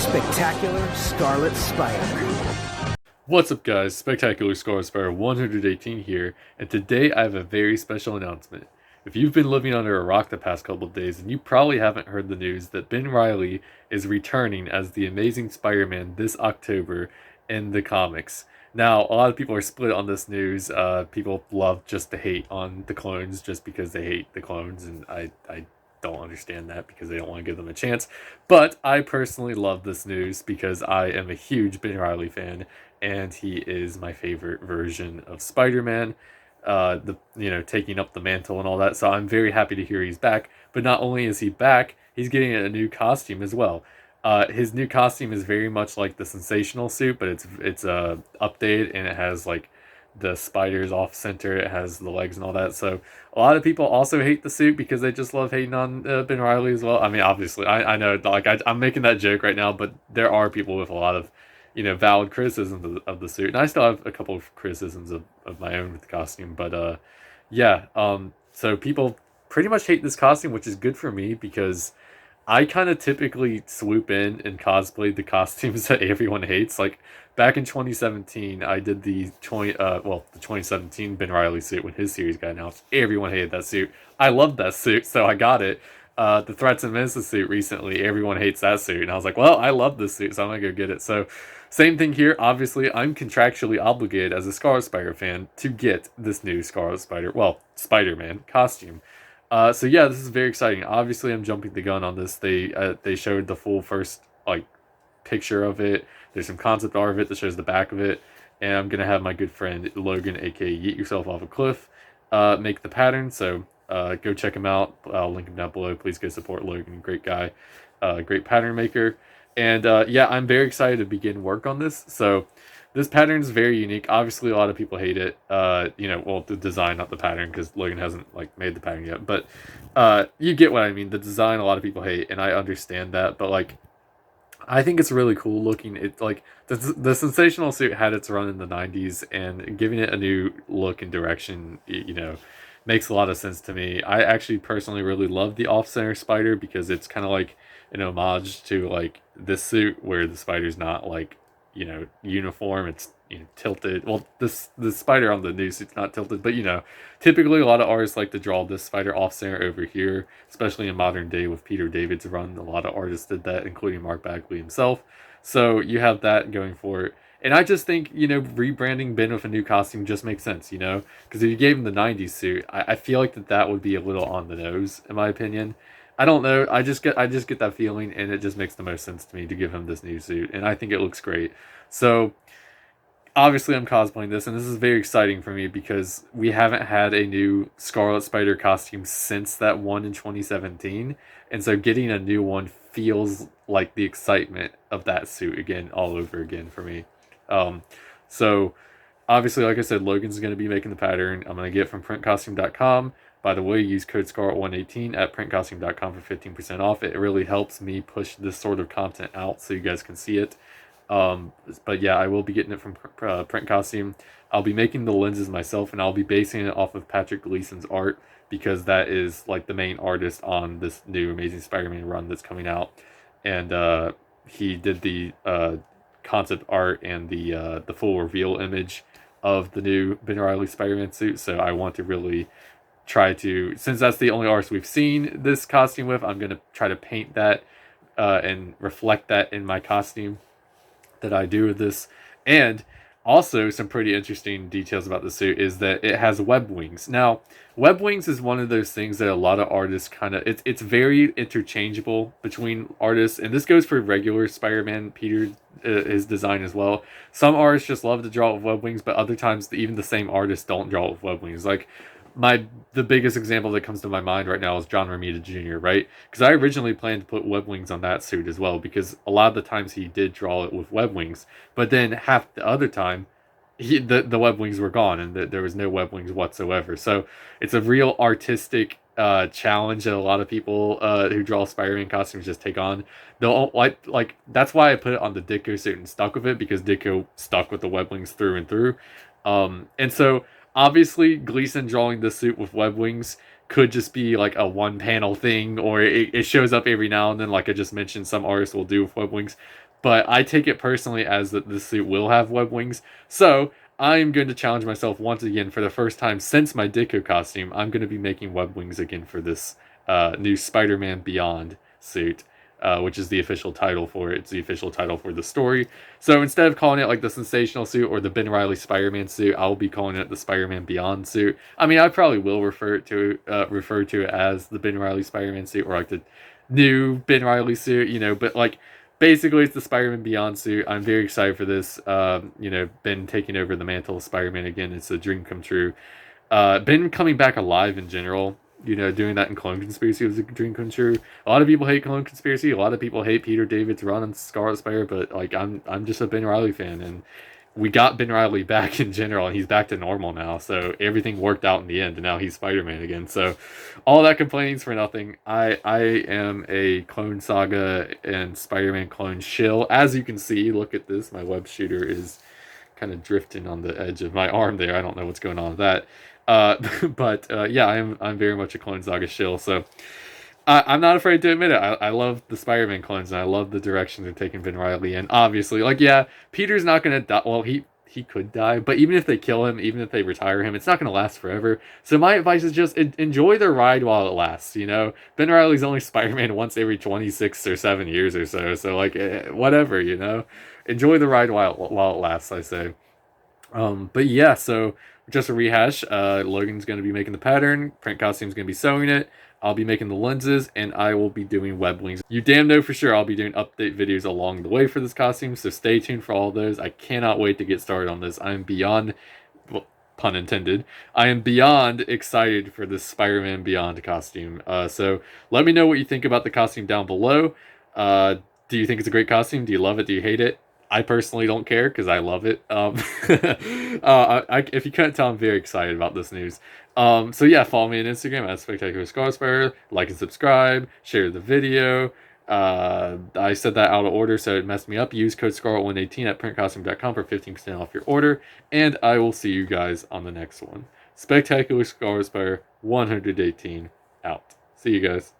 Spectacular Scarlet Spider. What's up guys, Spectacular Scarlet Spider 118 here, and today I have a very special announcement. If you've been living under a rock the past couple of days, then you probably haven't heard the news that Ben Reilly is returning as the Amazing Spider-Man this October in the comics. Now, a lot of people are split on this news. People love just to hate on the clones just because they hate the clones, and I don't understand that because they don't want to give them a chance. But I personally love this news because I am a huge Ben Reilly fan, and he is my favorite version of Spider-Man. Taking up the mantle and all that. So I'm very happy to hear he's back. But not only is he back, he's getting a new costume as well. His new costume is very much like the sensational suit, but it's updated, and it has like the spiders off center. It has the legs and all that. So a lot of people also hate the suit because they just love hating on Ben Reilly as well. I mean, obviously, I know, like, I'm making that joke right now, but there are people with a lot of valid criticisms of the suit, and I still have a couple of criticisms of my own with the costume. But so people pretty much hate this costume, which is good for me because I kind of typically swoop in and cosplay the costumes that everyone hates. Like back in 2017, I did the 2017 Ben Reilly suit when his series got announced. Everyone hated that suit. I loved that suit, so I got it. The Threats and Menaces suit recently, everyone hates that suit, and I was like, well, I love this suit, so I'm gonna go get it. So, same thing here. Obviously, I'm contractually obligated as a Scarlet Spider fan to get this new Spider-Man costume. So yeah, this is very exciting. Obviously, I'm jumping the gun on this. They showed the full first picture of it. There's some concept art of it that shows the back of it, and I'm gonna have my good friend Logan, aka Yeet Yourself Off a Cliff, make the pattern. So go check him out. I'll link him down below. Please go support Logan. Great guy, great pattern maker. And I'm very excited to begin work on this. So this pattern is very unique. Obviously, a lot of people hate it. The design, not the pattern, because Logan hasn't made the pattern yet. But you get what I mean. The design, a lot of people hate, and I understand that. But I think it's really cool looking. It the sensational suit had its run in the '90s, and giving it a new look and direction, makes a lot of sense to me. I actually personally really love the off-center spider because it's kind of like an homage to this suit where the spider's not uniform. It's tilted. Well, the spider on the new suit's not tilted, but typically a lot of artists like to draw this spider off center over here, especially in modern day with Peter David's run. A lot of artists did that, including Mark Bagley himself. So you have that going for it. And I just think, rebranding Ben with a new costume just makes sense, because if you gave him the 90s suit, I feel like that would be a little on the nose, in my opinion. I don't know. I just get that feeling, and it just makes the most sense to me to give him this new suit, and I think it looks great. So obviously I'm cosplaying this, and this is very exciting for me because we haven't had a new Scarlet Spider costume since that one in 2017, and so getting a new one feels like the excitement of that suit again, all over again for me. So obviously, like I said, Logan's going to be making the pattern. I'm going to get it from printcostume.com. By the way, use code SCARLET118 at printcostume.com for 15% off. It really helps me push this sort of content out so you guys can see it. But yeah, I will be getting it from Print Costume. I'll be making the lenses myself, and I'll be basing it off of Patrick Gleason's art because that is the main artist on this new Amazing Spider-Man run that's coming out. And he did the concept art and the full reveal image of the new Ben Reilly Spider-Man suit. So I want to really try to, since that's the only artist we've seen this costume with, I'm going to try to paint that and reflect that in my costume that I do with this. And also, some pretty interesting details about the suit is that it has web wings. Now, web wings is one of those things that a lot of artists it's very interchangeable between artists, and this goes for regular Spider-Man Peter, his design as well. Some artists just love to draw with web wings, but other times even the same artists don't draw with web wings. The biggest example that comes to my mind right now is John Romita Jr., right? Because I originally planned to put web wings on that suit as well, because a lot of the times he did draw it with web wings, but then half the other time the web wings were gone, and there was no web wings whatsoever. So it's a real artistic challenge that a lot of people who draw Spider-Man costumes just take on. They'll that's why I put it on the Ditko suit and stuck with it, because Ditko stuck with the web wings through and through. And so obviously Gleason drawing the suit with web wings could just be a one panel thing, or it shows up every now and then, like I just mentioned, some artists will do with web wings. but I take it personally as that this suit will have web wings. So I'm going to challenge myself once again for the first time since my Ditko costume. I'm going to be making web wings again for this new Spider-Man Beyond suit. Which is the official title for it. It's the official title for the story. So instead of calling it like the Sensational suit or the Ben Reilly Spider-Man suit, I'll be calling it the Spider-Man Beyond suit. I mean, I probably will refer to it as the Ben Reilly Spider-Man suit or like the new Ben Reilly suit, but like basically it's the Spider-Man Beyond suit. I'm very excited for this. Ben taking over the mantle of Spider-Man again. It's a dream come true. Ben coming back alive in general, doing that in Clone Conspiracy was a dream come true. A lot of people hate Clone Conspiracy. A lot of people hate Peter David's run on Scarlet Spider, but like I'm just a Ben Reilly fan, and we got Ben Reilly back in general, and he's back to normal now. So everything worked out in the end, and now he's Spider-Man again. So all that complaining's for nothing. I am a Clone Saga and Spider-Man clone shill. As you can see, look at this. My web shooter is kind of drifting on the edge of my arm there. I don't know what's going on with that. But yeah, I'm very much a Clone Saga shill. So I'm not afraid to admit it. I love the Spider-Man clones, and I love the direction they're taking Ben Reilly. And obviously, like, yeah, Peter's not gonna die. Well, he could die, but even if they kill him, even if they retire him, it's not gonna last forever. So my advice is just enjoy the ride while it lasts. Ben Reilly's only Spider-Man once every 26 or 7 years or so. So like, whatever. Enjoy the ride while it lasts, I say. But yeah, so just a rehash. Logan's going to be making the pattern. Print Costume's going to be sewing it. I'll be making the lenses, and I will be doing web wings. You damn know for sure I'll be doing update videos along the way for this costume, so stay tuned for all those. I cannot wait to get started on this. I'm beyond, well, pun intended, I am beyond excited for this Spider-Man Beyond costume. So let me know what you think about the costume down below. Do you think it's a great costume? Do you love it? Do you hate it? I personally don't care because I love it. If you couldn't tell, I'm very excited about this news. So yeah, follow me on Instagram at Spectacular Scarlet, like and subscribe, share the video. I said that out of order, so it messed me up. Use code Scarlet118 at printcostume.com for 15% off your order, and I will see you guys on the next one. Spectacular Scarlet 118 out. See you guys.